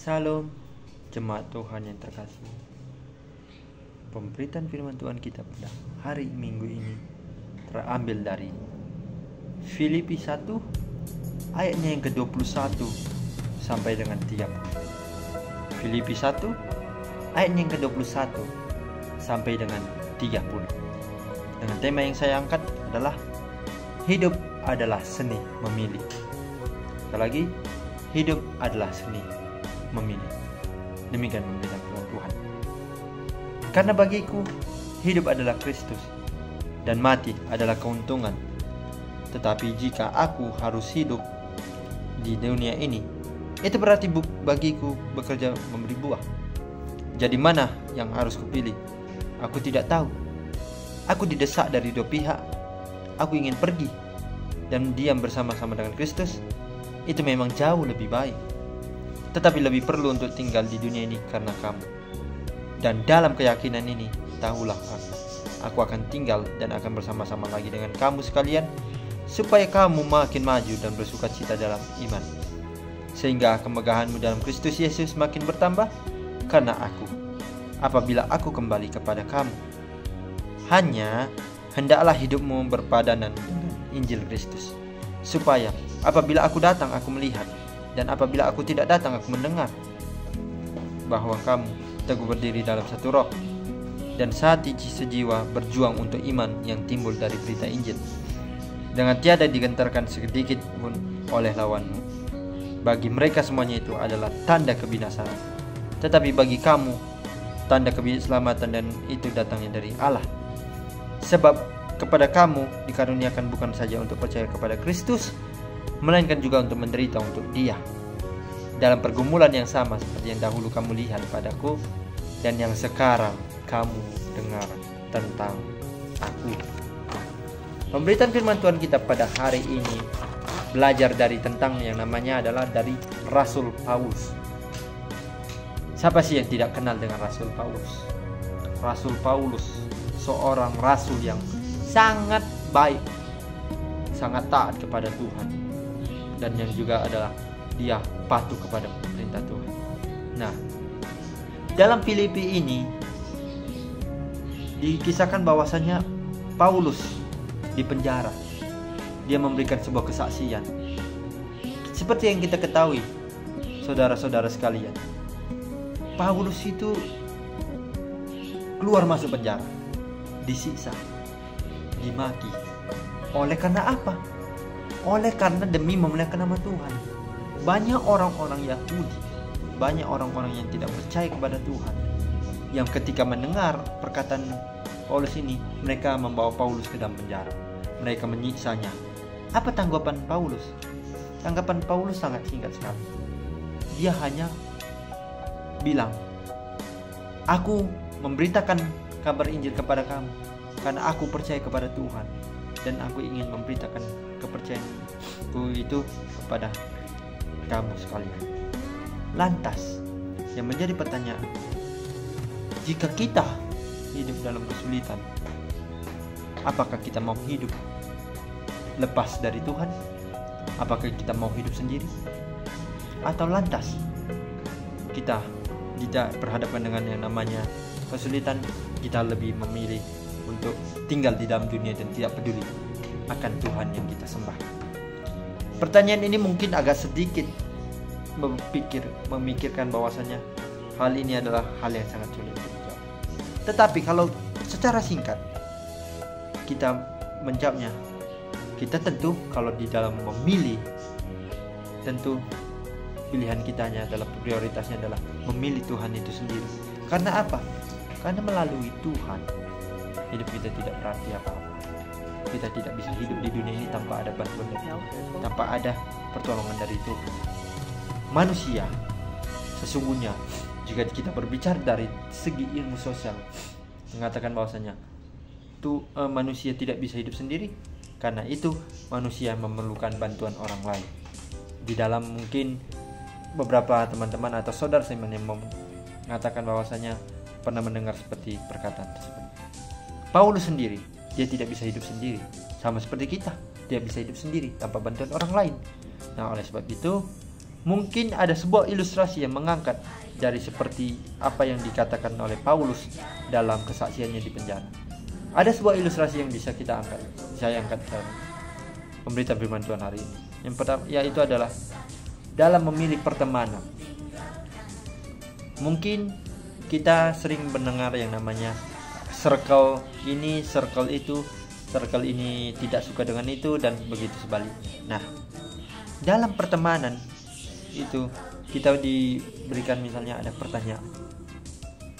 Salam jemaat Tuhan yang terkasih. Pemberitaan firman Tuhan kita pada hari Minggu ini terambil dari Filipi 1 ayatnya yang ke-21 sampai dengan 30. Filipi 1 ayatnya yang ke-21 sampai dengan 30. Dengan tema yang saya angkat adalah hidup adalah seni memilih. Sekali lagi, hidup adalah seni memilih. Demikian pemberitaan firman Tuhan. Karena bagiku hidup adalah Kristus dan mati adalah keuntungan. Tetapi jika aku harus hidup di dunia ini, itu berarti bagiku bekerja memberi buah. Jadi mana yang harus kupilih? Aku tidak tahu. Aku didesak dari dua pihak. Aku ingin pergi dan diam bersama-sama dengan Kristus. Itu memang jauh lebih baik. Tetapi lebih perlu untuk tinggal di dunia ini karena kamu. Dan dalam keyakinan ini, tahulah aku akan tinggal dan akan bersama-sama lagi dengan kamu sekalian, supaya kamu makin maju dan bersukacita dalam iman, sehingga kemegahanmu dalam Kristus Yesus makin bertambah. Karena apabila aku kembali kepada kamu, hanya hendaklah hidupmu berpadanan dengan Injil Kristus, supaya apabila aku datang aku melihat, dan apabila aku tidak datang aku mendengar, bahwa kamu teguh berdiri dalam satu roh dan sehati sejiwa berjuang untuk iman yang timbul dari berita Injil, dengan tiada digentarkan sedikit pun oleh lawanmu. Bagi mereka semuanya itu adalah tanda kebinasaan, tetapi bagi kamu tanda keselamatan, dan itu datangnya dari Allah. Sebab kepada kamu dikaruniakan bukan saja untuk percaya kepada Kristus, melainkan juga untuk menderita untuk Dia, dalam pergumulan yang sama seperti yang dahulu kamu lihat padaku dan yang sekarang kamu dengar tentang aku. Pemberitaan firman Tuhan kita pada hari ini belajar dari tentang yang namanya adalah dari Rasul Paulus. Siapa sih yang tidak kenal dengan Rasul Paulus? Rasul Paulus seorang rasul yang sangat baik, sangat taat kepada Tuhan, dan yang juga adalah dia patuh kepada perintah Tuhan. Nah, dalam Filipi ini dikisahkan bahwasannya Paulus di penjara. Dia memberikan sebuah kesaksian. Seperti yang kita ketahui, saudara-saudara sekalian, Paulus itu keluar masuk penjara, disiksa, dimaki. Oleh karena apa? Oleh karena demi memuliakan nama Tuhan. Banyak orang-orang Yahudi, banyak orang-orang yang tidak percaya kepada Tuhan, yang ketika mendengar perkataan Paulus ini, mereka membawa Paulus ke dalam penjara. Mereka menyiksanya. Apa tanggapan Paulus? Tanggapan Paulus sangat singkat sekali. Dia hanya bilang, aku memberitakan kabar Injil kepada kamu karena aku percaya kepada Tuhan, dan aku ingin memberitakan kepercayaanku itu kepada kamu sekalian. Lantas yang menjadi pertanyaan, jika kita hidup dalam kesulitan, apakah kita mau hidup lepas dari Tuhan? Apakah kita mau hidup sendiri? Atau lantas kita tidak berhadapan dengan yang namanya kesulitan, kita lebih memilih untuk tinggal di dalam dunia dan tidak peduli akan Tuhan yang kita sembah? Pertanyaan ini mungkin agak sedikit memikirkan bahwasanya hal ini adalah hal yang sangat sulit untuk dijawab. Tetapi kalau secara singkat kita menjawabnya, kita tentu kalau di dalam memilih, tentu pilihan kitanya adalah, prioritasnya adalah memilih Tuhan itu sendiri. Karena apa? Karena melalui Tuhan hidup kita tidak berarti apa-apa. Kita tidak bisa hidup di dunia ini tanpa ada bantuan dari Tuhan, tanpa ada pertolongan dari Tuhan. Manusia sesungguhnya, jika kita berbicara dari segi ilmu sosial, mengatakan bahwasanya manusia tidak bisa hidup sendiri. Karena itu manusia memerlukan bantuan orang lain. Di dalam mungkin beberapa teman-teman atau saudara seiman yang mengatakan bahwasanya pernah mendengar seperti perkataan tersebut. Paulus sendiri, dia tidak bisa hidup sendiri. Sama seperti kita, dia bisa hidup sendiri tanpa bantuan orang lain. Nah, oleh sebab itu Mungkin ada sebuah ilustrasi yang mengangkat dari seperti apa yang dikatakan oleh Paulus dalam kesaksiannya di penjara. Ada sebuah ilustrasi yang bisa saya angkat dalam pemberitaan firman Tuhan hari ini. Yang pertama yaitu adalah dalam memilih pertemanan. Mungkin kita sering mendengar yang namanya circle ini, circle itu, circle ini tidak suka dengan itu, dan begitu sebaliknya. Nah, dalam pertemanan itu kita diberikan misalnya ada pertanyaan.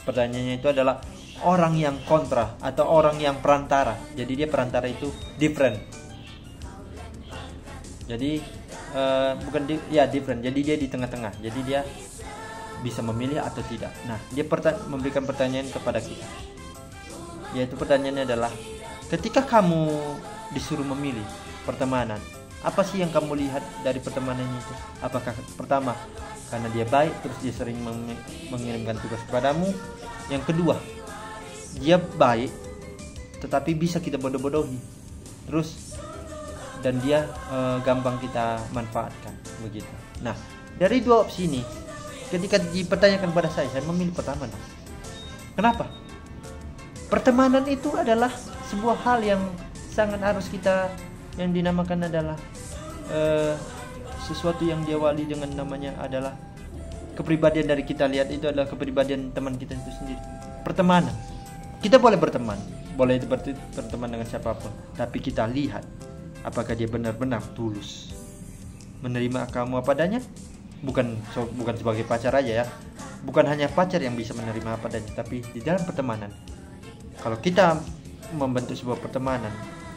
Pertanyaannya itu adalah orang yang kontra atau orang yang perantara. Jadi dia perantara itu different. Jadi different. Jadi dia di tengah-tengah. Jadi dia bisa memilih atau tidak. Nah, dia memberikan pertanyaan kepada kita. Yaitu pertanyaannya adalah, ketika kamu disuruh memilih pertemanan, apa sih yang kamu lihat dari pertemanan itu? Apakah pertama, karena dia baik terus dia sering mengirimkan tugas kepadamu? Yang kedua, dia baik tetapi bisa kita bodoh-bodohi terus, dan dia gampang kita manfaatkan begitu. Nah, dari dua opsi ini, ketika dipertanyakan pada saya memilih pertemanan. Kenapa? Pertemanan itu adalah sebuah hal yang sangat harus kita, yang dinamakan adalah sesuatu yang diawali dengan namanya adalah kepribadian dari kita. Lihat, itu adalah kepribadian teman kita itu sendiri. Pertemanan, kita boleh berteman, boleh berteman dengan siapapun, tapi kita lihat apakah dia benar-benar tulus menerima kamu apa adanya. Bukan sebagai pacar aja ya, bukan hanya pacar yang bisa menerima apa adanya, tapi di dalam pertemanan. Kalau kita membentuk sebuah pertemanan,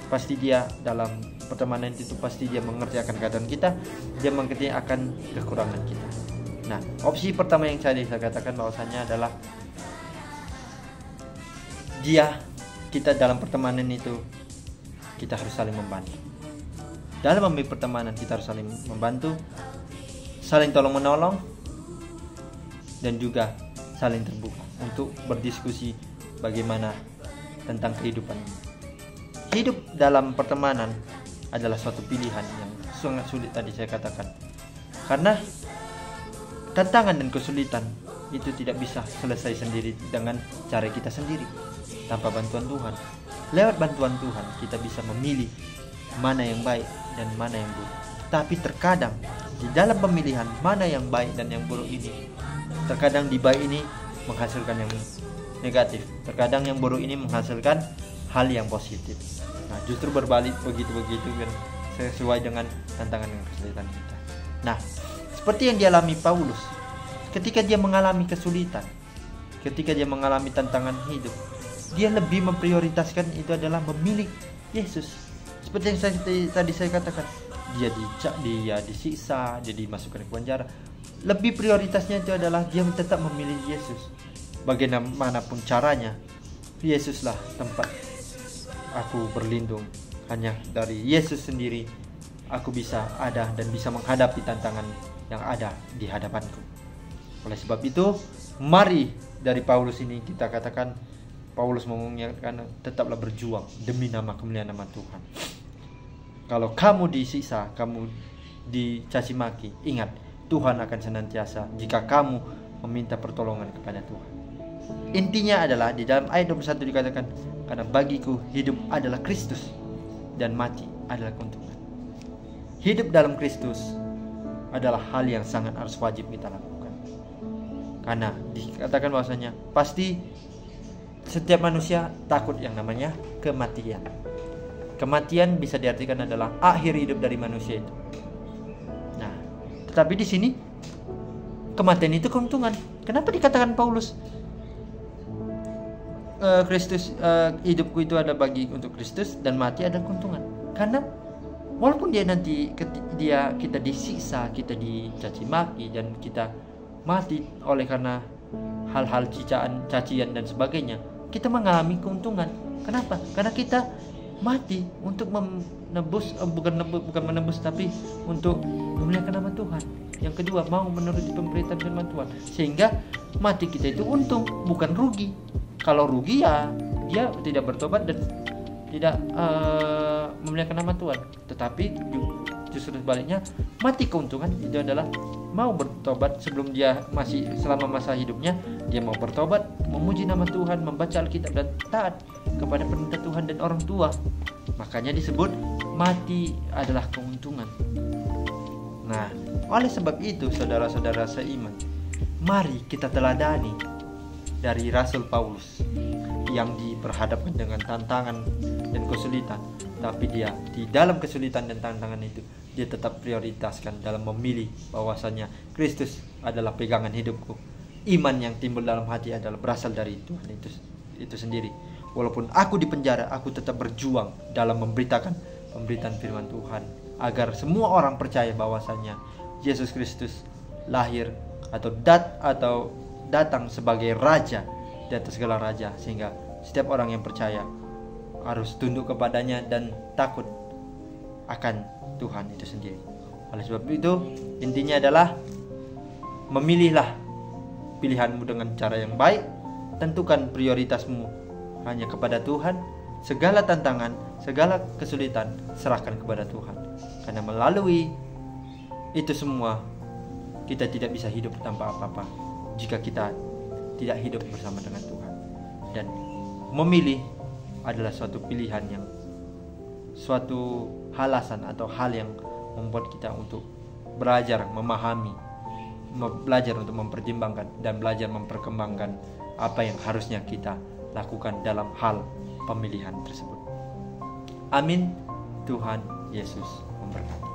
pasti dia dalam pertemanan itu pasti dia mengerjakan keadaan kita, dia mengerti akan kekurangan kita. Nah, opsi pertama yang saya katakan bahwasanya adalah kita dalam pertemanan itu kita harus saling membantu. Dalam memilih pertemanan kita harus saling membantu, saling tolong menolong, dan juga saling terbuka untuk berdiskusi bagaimana tentang kehidupan ini. Hidup dalam pertemanan adalah suatu pilihan yang sangat sulit tadi saya katakan. Karena tantangan dan kesulitan itu tidak bisa selesai sendiri dengan cara kita sendiri, tanpa bantuan Tuhan. Lewat bantuan Tuhan kita bisa memilih mana yang baik dan mana yang buruk. Tapi terkadang di dalam pemilihan mana yang baik dan yang buruk ini, terkadang di baik ini menghasilkan yang negatif, terkadang yang buruk ini menghasilkan hal yang positif. Nah, justru berbalik begitu-begitu kan, sesuai dengan tantangan dan kesulitan kita. Nah, seperti yang dialami Paulus, ketika dia mengalami kesulitan, ketika dia mengalami tantangan hidup, dia lebih memprioritaskan itu adalah memilih Yesus. Seperti yang tadi saya katakan, dia disiksa, dia dimasukkan ke penjara. Lebih prioritasnya itu adalah dia tetap memilih Yesus. Bagaimanapun caranya, Yesuslah tempat aku berlindung. Hanya dari Yesus sendiri aku bisa ada dan bisa menghadapi tantangan yang ada di hadapanku. Oleh sebab itu, mari dari Paulus ini kita katakan, Paulus mengingatkan, tetaplah berjuang demi kemuliaan nama Tuhan. Kalau kamu disiksa, kamu dicaci maki, ingat, Tuhan akan senantiasa jika kamu meminta pertolongan kepada Tuhan. Intinya adalah di dalam ayat 21 dikatakan, karena bagiku hidup adalah Kristus dan mati adalah keuntungan. Hidup dalam Kristus adalah hal yang sangat harus wajib kita lakukan. Karena dikatakan bahwasanya pasti setiap manusia takut yang namanya kematian. Kematian bisa diartikan adalah akhir hidup dari manusia itu. Nah, tetapi di sini kematian itu keuntungan. Kenapa dikatakan Paulus Kristus, hidupku itu ada untuk Kristus dan mati ada keuntungan? Karena walaupun kita disiksa, kita dicaci maki, dan kita mati oleh karena hal-hal cacian dan sebagainya, kita mengalami keuntungan. Kenapa? Karena kita mati untuk bukan menebus, tapi untuk memuliakan nama Tuhan. Yang kedua, mau menuruti pemberitaan firman Tuhan, sehingga mati kita itu untung, bukan rugi. Kalau rugi ya dia tidak bertobat dan tidak memuliakan nama Tuhan. Tetapi justru sebaliknya, mati keuntungan itu adalah mau bertobat sebelum dia masih selama masa hidupnya, dia mau bertobat, memuji nama Tuhan, membaca Alkitab dan taat kepada perintah Tuhan dan orang tua. Makanya disebut mati adalah keuntungan. Nah, oleh sebab itu saudara-saudara seiman, mari kita teladani dari Rasul Paulus yang diperhadapkan dengan tantangan dan kesulitan, tapi dia di dalam kesulitan dan tantangan itu dia tetap prioritaskan dalam memilih bahwasanya Kristus adalah pegangan hidupku. Iman yang timbul dalam hati adalah berasal dari Tuhan itu sendiri. Walaupun aku di penjara, aku tetap berjuang dalam memberitakan pemberitaan firman Tuhan agar semua orang percaya bahwasanya Yesus Kristus lahir atau datang sebagai raja di atas segala raja, sehingga setiap orang yang percaya harus tunduk kepadanya dan takut akan Tuhan itu sendiri. Oleh sebab itu, intinya adalah memilihlah pilihanmu dengan cara yang baik, tentukan prioritasmu hanya kepada Tuhan, segala tantangan, segala kesulitan serahkan kepada Tuhan. Karena melalui itu semua kita tidak bisa hidup tanpa apa-apa jika kita tidak hidup bersama dengan Tuhan. Dan memilih adalah suatu pilihan yang suatu alasan atau hal yang membuat kita untuk belajar memahami, belajar untuk mempertimbangkan dan belajar memperkembangkan apa yang harusnya kita lakukan dalam hal pemilihan tersebut. Amin. Tuhan Yesus memberkati.